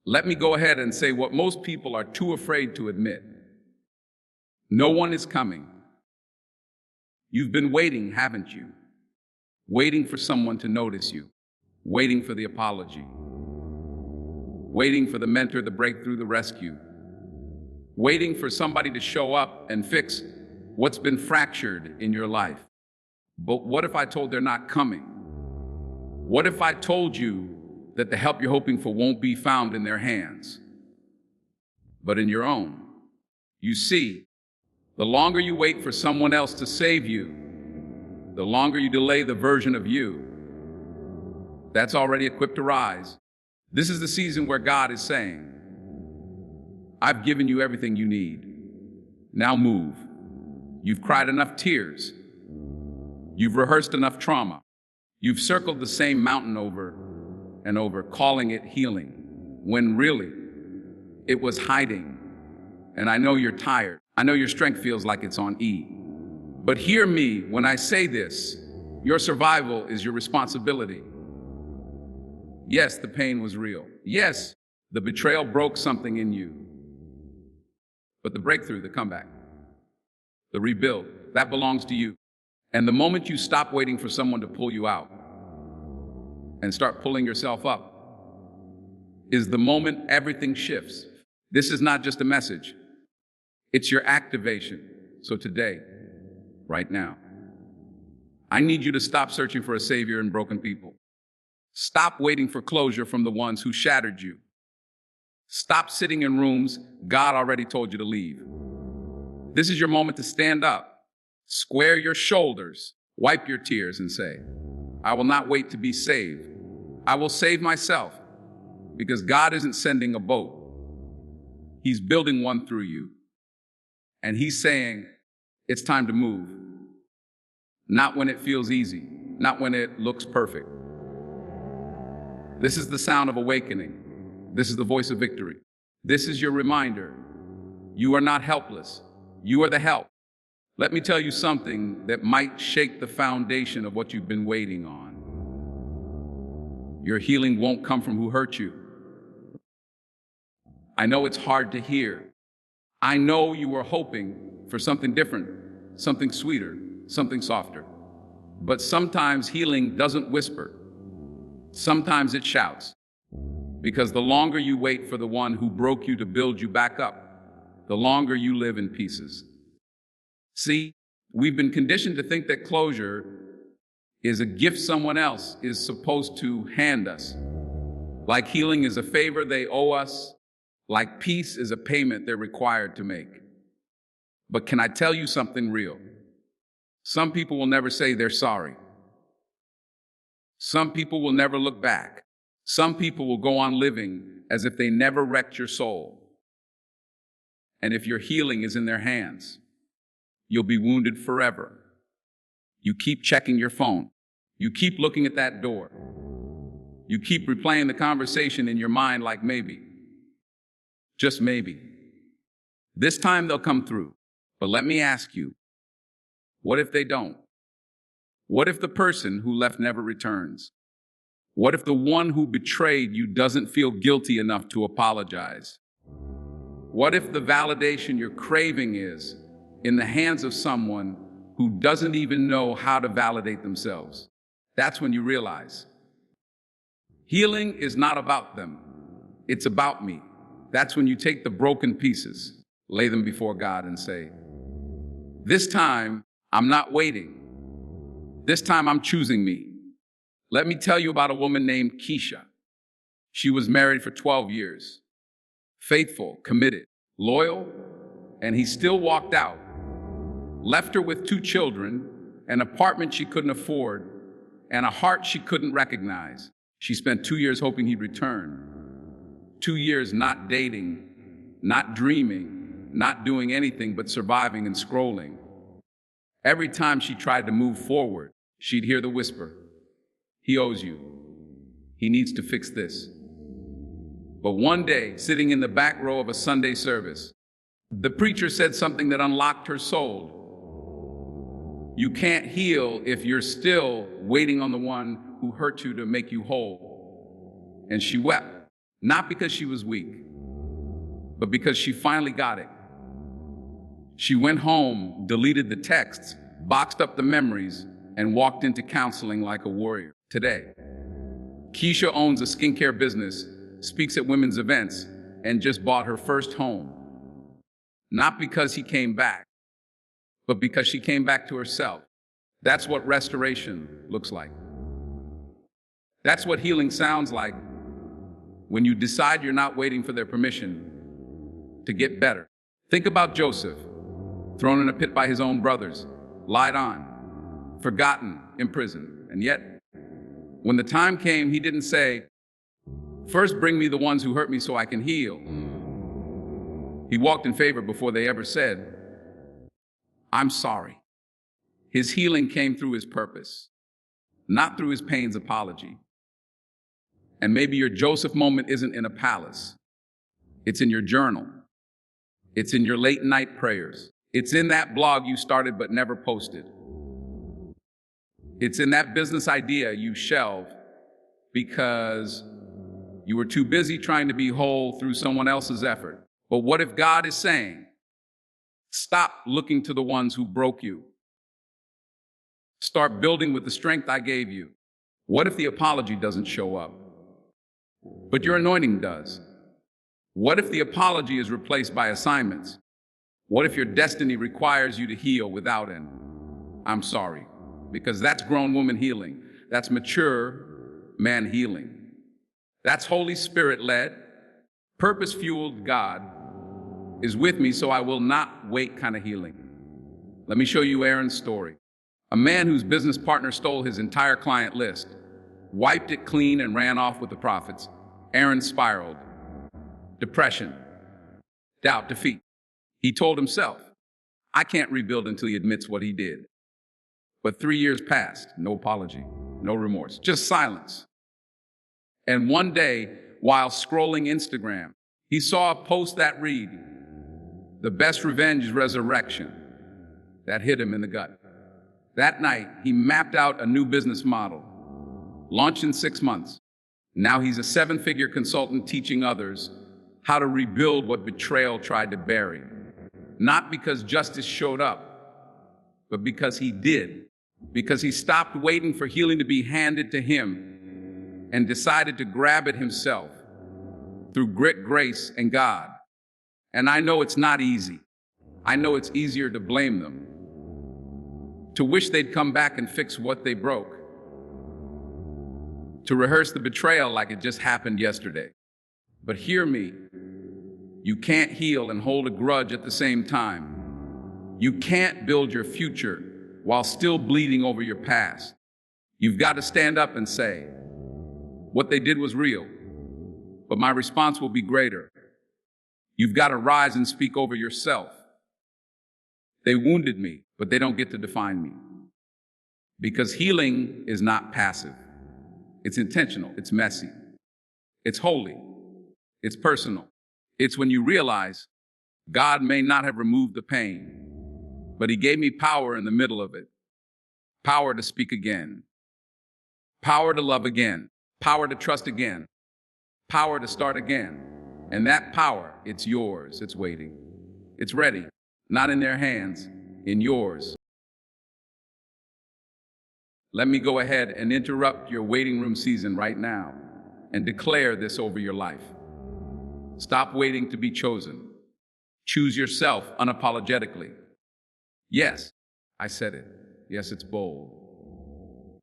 Let me go ahead and say what most people are too afraid to admit. No one is coming. You've been waiting, haven't you? Waiting for someone to notice you. Waiting for the apology. Waiting for the mentor, the breakthrough, the rescue. Waiting for somebody to show up and fix what's been fractured in your life. But what if I told they're not coming? What if I told you that the help you're hoping for won't be found in their hands, but in your own? You see, the longer you wait for someone else to save you, the longer you delay the version of you that's already equipped to rise. This is the season where God is saying, I've given you everything you need. Now move. You've cried enough tears. You've rehearsed enough trauma. You've circled the same mountain over and over, calling it healing, when really it was hiding. And I know you're tired. I know your strength feels like it's on E. But hear me when I say this, your survival is your responsibility. Yes, the pain was real. Yes, the betrayal broke something in you. But the breakthrough, the comeback, the rebuild, that belongs to you. And the moment you stop waiting for someone to pull you out and start pulling yourself up is the moment everything shifts. This is not just a message. It's your activation. So today, right now, I need you to stop searching for a savior in broken people. Stop waiting for closure from the ones who shattered you. Stop sitting in rooms God already told you to leave. This is your moment to stand up, square your shoulders, wipe your tears and say, I will not wait to be saved. I will save myself, because God isn't sending a boat. He's building one through you. And he's saying, it's time to move. Not when it feels easy, not when it looks perfect. This is the sound of awakening. This is the voice of victory. This is your reminder. You are not helpless. You are the help. Let me tell you something that might shake the foundation of what you've been waiting on. Your healing won't come from who hurt you. I know it's hard to hear. I know you were hoping for something different, something sweeter, something softer. But sometimes healing doesn't whisper. Sometimes it shouts. Because the longer you wait for the one who broke you to build you back up, the longer you live in pieces. See, we've been conditioned to think that closure is a gift someone else is supposed to hand us. Like healing is a favor they owe us, like peace is a payment they're required to make. But can I tell you something real? Some people will never say they're sorry. Some people will never look back. Some people will go on living as if they never wrecked your soul. And if your healing is in their hands, you'll be wounded forever. You keep checking your phone. You keep looking at that door. You keep replaying the conversation in your mind like maybe, just maybe. This time they'll come through. But let me ask you, what if they don't? What if the person who left never returns? What if the one who betrayed you doesn't feel guilty enough to apologize? What if the validation you're craving is in the hands of someone who doesn't even know how to validate themselves? That's when you realize healing is not about them. It's about me. That's when you take the broken pieces, lay them before God and say, this time I'm not waiting. This time I'm choosing me. Let me tell you about a woman named Keisha. She was married for 12 years. Faithful, committed, loyal, and he still walked out. Left her with 2 children, an apartment she couldn't afford, and a heart she couldn't recognize. She spent 2 years hoping he'd return. 2 years not dating, not dreaming, not doing anything but surviving and scrolling. Every time she tried to move forward, she'd hear the whisper, he owes you. He needs to fix this. But one day, sitting in the back row of a Sunday service, the preacher said something that unlocked her soul. You can't heal if you're still waiting on the one who hurt you to make you whole. And she wept, Not because she was weak, but because she finally got it. She went home, deleted the texts, boxed up the memories, and walked into counseling like a warrior. Today, Keisha owns a skincare business, speaks at women's events, and just bought her first home. Not because he came back, but because she came back to herself. That's what restoration looks like. That's what healing sounds like when you decide you're not waiting for their permission to get better. Think about Joseph, thrown in a pit by his own brothers, lied on, forgotten, imprisoned. And yet, when the time came, he didn't say, "First bring me the ones who hurt me so I can heal." He walked in favor before they ever said, "I'm sorry." His healing came through his purpose, not through his pain's apology. And maybe your Joseph moment isn't in a palace. It's in your journal. It's in your late night prayers. It's in that blog you started but never posted. It's in that business idea you shelved because you were too busy trying to be whole through someone else's effort. But what if God is saying, stop looking to the ones who broke you? Start building with the strength I gave you. What if the apology doesn't show up, but your anointing does? What if the apology is replaced by assignments? What if your destiny requires you to heal without an "I'm sorry"? Because that's grown woman healing. That's mature man healing. That's Holy Spirit-led, purpose-fueled God is with me, so I will not wait kind of healing. Let me show you Aaron's story. A man whose business partner stole his entire client list, wiped it clean, and ran off with the profits. Aaron spiraled. Depression, doubt, defeat. He told himself, I can't rebuild until he admits what he did. But 3 years passed, no apology, no remorse, just silence. And one day, while scrolling Instagram, he saw a post that read, "The best revenge is resurrection." That hit him in the gut. That night, he mapped out a new business model, launched in 6 months. Now he's a 7-figure consultant teaching others how to rebuild what betrayal tried to bury. Not because justice showed up, but because he did. Because he stopped waiting for healing to be handed to him and decided to grab it himself through grit, grace, and God. And I know it's not easy. I know it's easier to blame them, to wish they'd come back and fix what they broke, to rehearse the betrayal like it just happened yesterday. But hear me, you can't heal and hold a grudge at the same time. You can't build your future while still bleeding over your past. You've got to stand up and say, what they did was real, but my response will be greater. You've got to rise and speak over yourself. They wounded me, but they don't get to define me. Because healing is not passive. It's intentional, it's messy, it's holy, it's personal. It's when you realize God may not have removed the pain, but he gave me power in the middle of it. Power to speak again. Power to love again. Power to trust again. Power to start again. And that power, it's yours. It's waiting. It's ready. Not in their hands, in yours. Let me go ahead and interrupt your waiting room season right now and declare this over your life. Stop waiting to be chosen. Choose yourself unapologetically. Yes, I said it. Yes, it's bold.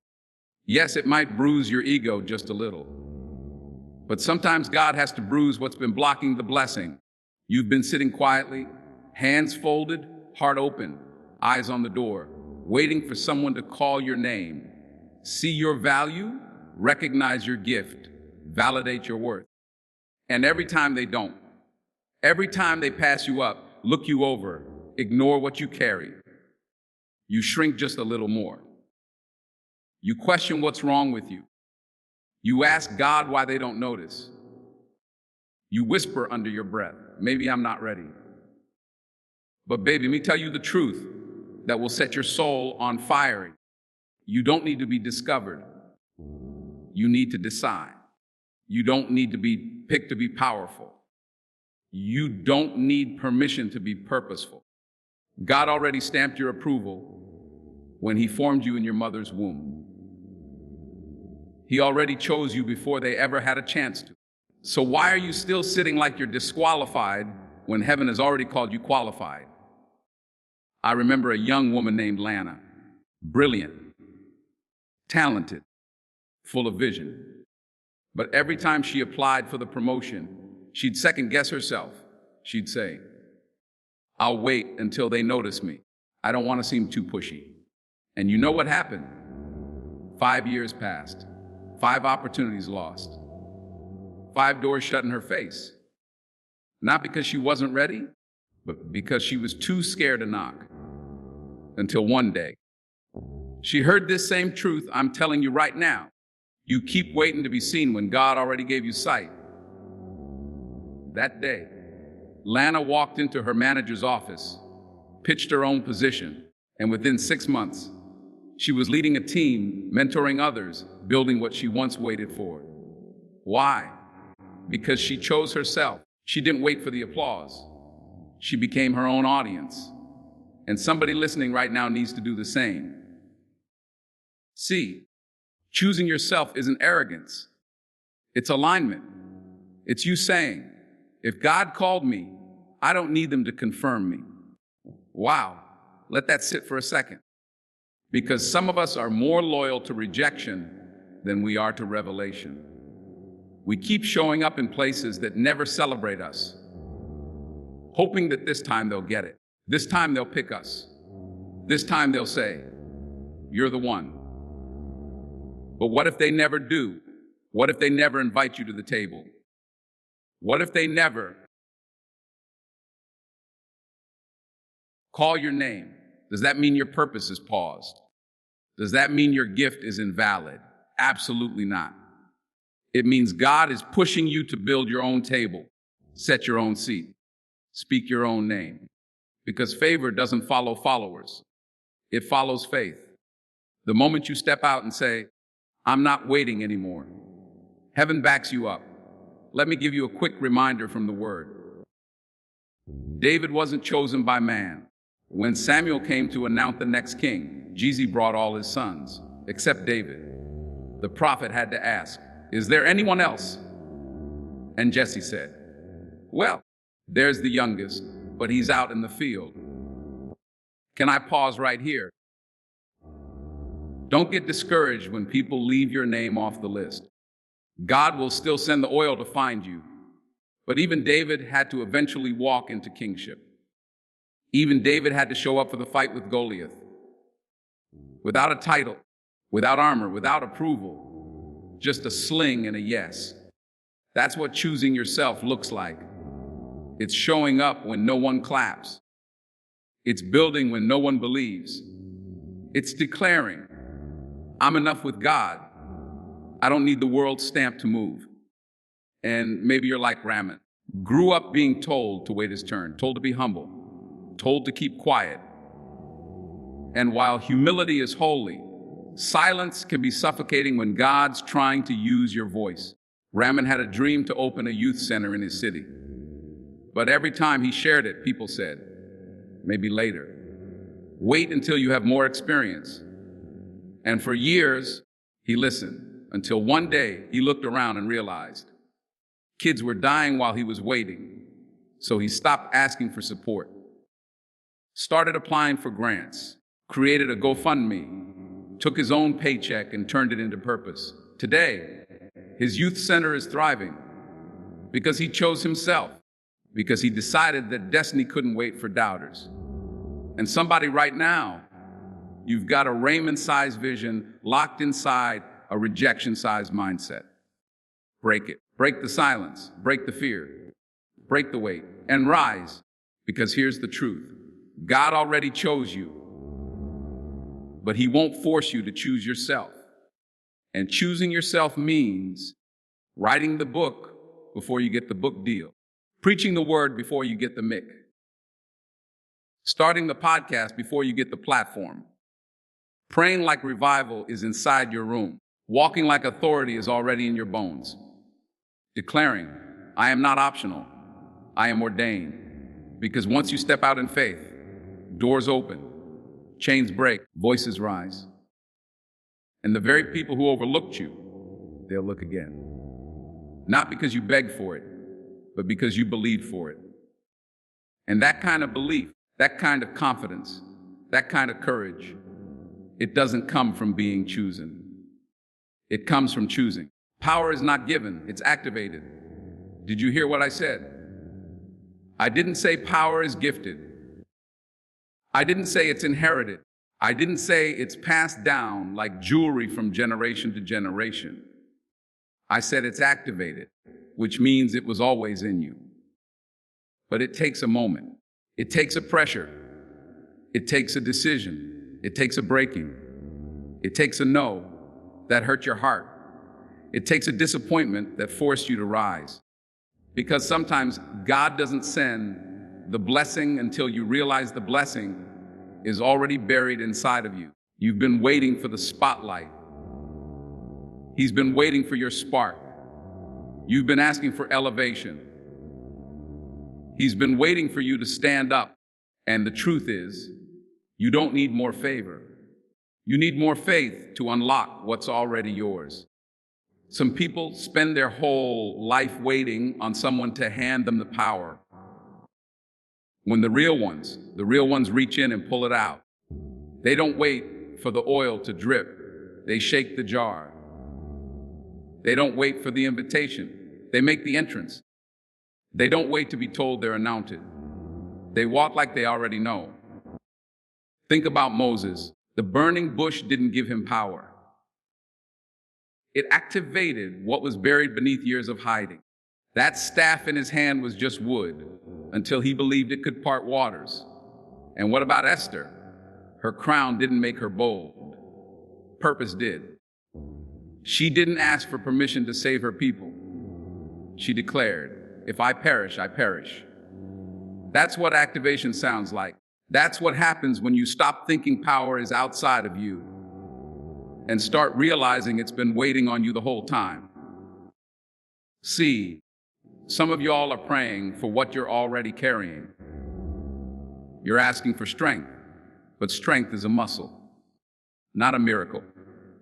Yes, it might bruise your ego just a little. But sometimes God has to bruise what's been blocking the blessing. You've been sitting quietly, hands folded, heart open, eyes on the door, waiting for someone to call your name, see your value, recognize your gift, validate your worth. And every time they don't, every time they pass you up, look you over, ignore what you carry, you shrink just a little more. You question what's wrong with you. You ask God why they don't notice. You whisper under your breath, maybe I'm not ready. But baby, let me tell you the truth that will set your soul on fire. You don't need to be discovered. You need to decide. You don't need to be picked to be powerful. You don't need permission to be purposeful. God already stamped your approval when He formed you in your mother's womb. He already chose you before they ever had a chance to. So why are you still sitting like you're disqualified when heaven has already called you qualified? I remember a young woman named Lana, brilliant, talented, full of vision. But every time she applied for the promotion, she'd second guess herself. She'd say, "I'll wait until they notice me. I don't want to seem too pushy." And you know what happened? 5 years passed, 5 opportunities lost, 5 doors shut in her face. Not because she wasn't ready, but because she was too scared to knock. Until one day, she heard this same truth I'm telling you right now. You keep waiting to be seen when God already gave you sight. That day, Lana walked into her manager's office, pitched her own position, and within 6 months, she was leading a team, mentoring others, building what she once waited for. Why? Because she chose herself. She didn't wait for the applause. She became her own audience. And somebody listening right now needs to do the same. See, choosing yourself isn't arrogance. It's alignment. It's you saying, if God called me, I don't need them to confirm me. Wow, let that sit for a second. Because some of us are more loyal to rejection than we are to revelation. We keep showing up in places that never celebrate us, hoping that this time they'll get it. This time they'll pick us. This time they'll say, "You're the one." But what if they never do? What if they never invite you to the table? What if they never call your name? Does that mean your purpose is paused? Does that mean your gift is invalid? Absolutely not. It means God is pushing you to build your own table, set your own seat, speak your own name. Because favor doesn't follow followers. It follows faith. The moment you step out and say, "I'm not waiting anymore," heaven backs you up. Let me give you a quick reminder from the Word. David wasn't chosen by man. When Samuel came to announce the next king, Jesse brought all his sons, except David. The prophet had to ask, "Is there anyone else?" And Jesse said, "Well, there's the youngest, but he's out in the field." Can I pause right here? Don't get discouraged when people leave your name off the list. God will still send the oil to find you. But even David had to eventually walk into kingship. Even David had to show up for the fight with Goliath. Without a title, without armor, without approval, just a sling and a yes. That's what choosing yourself looks like. It's showing up when no one claps. It's building when no one believes. It's declaring, "I'm enough with God. I don't need the world's stamp to move." And maybe you're like Raman. Grew up being told to wait his turn, told to be humble, told to keep quiet. And while humility is holy, silence can be suffocating when God's trying to use your voice. Raman had a dream to open a youth center in his city. But every time he shared it, people said, "Maybe later. Wait until you have more experience." And for years, he listened, until one day he looked around and realized kids were dying while he was waiting. So he stopped asking for support, started applying for grants, created a GoFundMe, took his own paycheck and turned it into purpose. Today, his youth center is thriving because he chose himself, because he decided that destiny couldn't wait for doubters. And somebody right now, you've got a Raymond-sized vision locked inside a rejection-sized mindset. Break it. Break the silence. Break the fear. Break the weight. And rise. Because here's the truth. God already chose you. But He won't force you to choose yourself. And choosing yourself means writing the book before you get the book deal. Preaching the word before you get the mic. Starting the podcast before you get the platform. Praying like revival is inside your room. Walking like authority is already in your bones. declaring, I am not optional, I am ordained. Because once you step out in faith, doors open, chains break, voices rise. And the very people who overlooked you, they'll look again. Not because you begged for it, but because you believed for it. And that kind of belief, that kind of confidence, that kind of courage, it doesn't come from being chosen. It comes from choosing. Power is not given, it's activated. Did you hear what I said? I didn't say power is gifted. I didn't say it's inherited. I didn't say it's passed down like jewelry from generation to generation. I said it's activated, which means it was always in you. But it takes a moment. It takes a pressure. It takes a decision. It takes a breaking. It takes a no that hurt your heart. It takes a disappointment that forced you to rise. Because sometimes God doesn't send the blessing until you realize the blessing is already buried inside of you. You've been waiting for the spotlight. He's been waiting for your spark. You've been asking for elevation. He's been waiting for you to stand up. And the truth is, you don't need more favor. You need more faith to unlock what's already yours. Some people spend their whole life waiting on someone to hand them the power. When the real ones reach in and pull it out. They don't wait for the oil to drip. They shake the jar. They don't wait for the invitation. They make the entrance. They don't wait to be told they're anointed. They walk like they already know. Think about Moses. The burning bush didn't give him power. It activated what was buried beneath years of hiding. That staff in his hand was just wood until he believed it could part waters. And what about Esther? Her crown didn't make her bold. Purpose did. She didn't ask for permission to save her people. She declared, if I perish, I perish. That's what activation sounds like. That's what happens when you stop thinking power is outside of you and start realizing it's been waiting on you the whole time. See, some of y'all are praying for what you're already carrying. You're asking for strength, but strength is a muscle, not a miracle.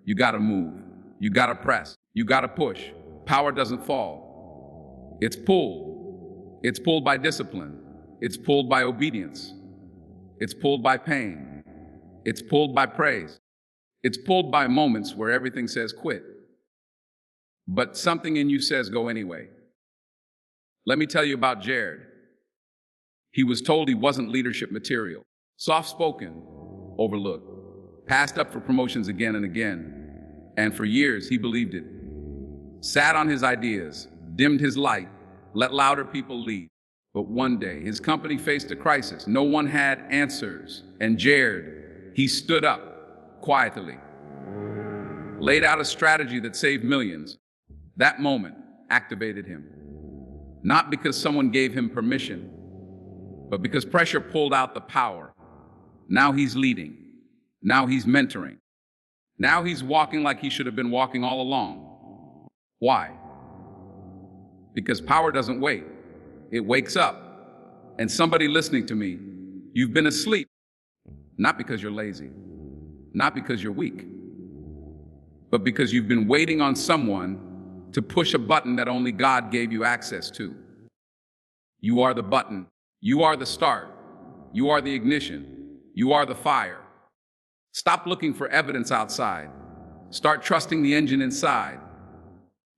You gotta move, you gotta press, you gotta push. Power doesn't fall. It's pulled. It's pulled by discipline. It's pulled by obedience. It's pulled by pain. It's pulled by praise. It's pulled by moments where everything says quit. But something in you says go anyway. Let me tell you about Jared. He was told he wasn't leadership material. Soft-spoken, overlooked, passed up for promotions again and again. And for years, he believed it. Sat on his ideas, dimmed his light, let louder people lead. But one day, his company faced a crisis. No one had answers. And Jared, he stood up quietly, laid out a strategy that saved millions. That moment activated him. Not because someone gave him permission, but because pressure pulled out the power. Now he's leading. Now he's mentoring. Now he's walking like he should have been walking all along. Why? Because power doesn't wait. It wakes up. And somebody listening to me, you've been asleep, not because you're lazy, not because you're weak, but because you've been waiting on someone to push a button that only God gave you access to. You are the button. You are the start. You are the ignition. You are the fire. Stop looking for evidence outside. Start trusting the engine inside.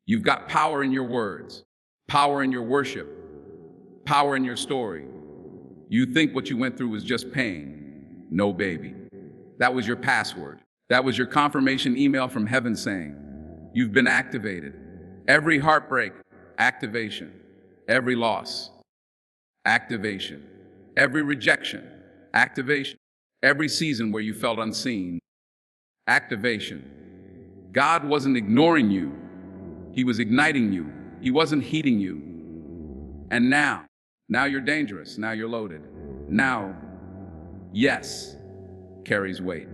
You've got power in your words, power in your worship, power in your story. You think what you went through was just pain. No, baby. That was your password. That was your confirmation email from heaven saying, you've been activated. Every heartbreak, activation. Every loss, activation. Every rejection, activation. Every season where you felt unseen, activation. God wasn't ignoring you. He was igniting you. He wasn't heating you. And now you're dangerous. Now you're loaded. Now, yes, carries weight.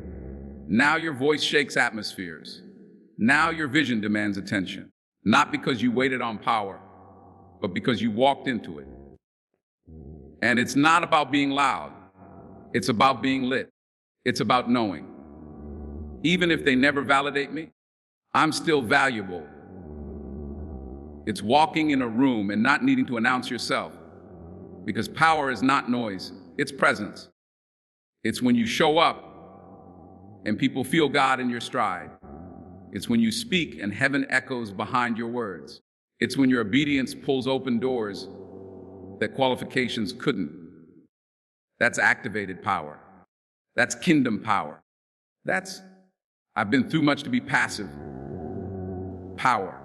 Now your voice shakes atmospheres. Now your vision demands attention. Not because you waited on power, but because you walked into it. And it's not about being loud. It's about being lit. It's about knowing. Even if they never validate me, I'm still valuable. It's walking in a room and not needing to announce yourself, because power is not noise, it's presence. It's when you show up and people feel God in your stride. It's when you speak and heaven echoes behind your words. It's when your obedience pulls open doors that qualifications couldn't. That's activated power. That's kingdom power. That's, I've been through much to be passive. Power.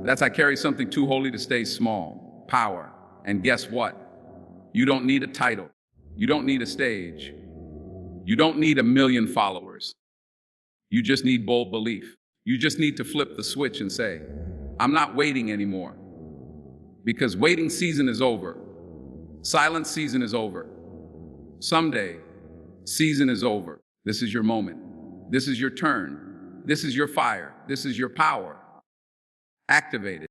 That's, I carry something too holy to stay small. Power. And guess what? You don't need a title. You don't need a stage. You don't need 1 million followers. You just need bold belief. You just need to flip the switch and say, I'm not waiting anymore. Because waiting season is over. Silence season is over. Someday, season is over. This is your moment. This is your turn. This is your fire. This is your power. Activate it.